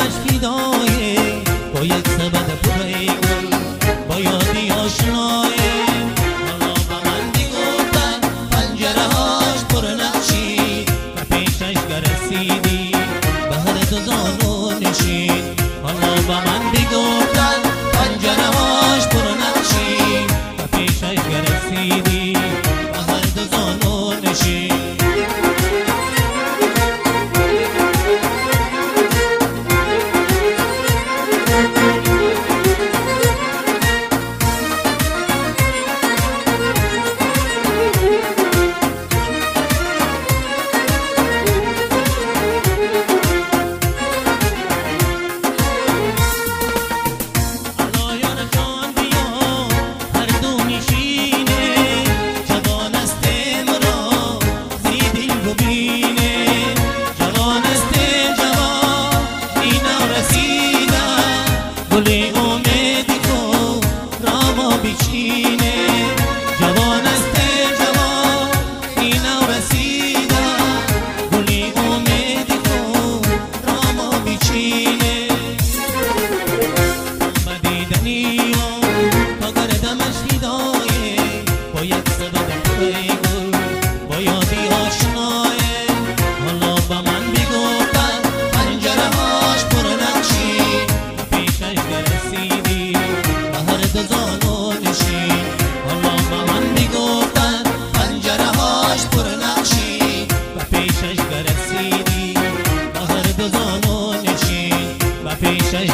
دمش فدایه، با یک سبد پره گل با یادی آشنایه. حالا به من بگفتن پنجره هاش پر نقشی و پیشش رسیدی به هر دو زانو نشین. حالا به من بگفتن پنجره هاش پر نقشی و پیشش رسیدی به هر دو زانو نشین. جوان است جوان اینا رسیده، گلی امیدی کو را ما بیچینه. بدیدنی و تا گردمش فدایه، با یک سبب پره گل با یادی آشنایه. حالا به من بگفتن پنجره هاش پر نقشی و پیشش رسیدی به هر دو زانو نشین. حالا به من بگفتن پنجره هاش پر نقشی و پیشش رسیدی به هر دو زانو نشین و پیشش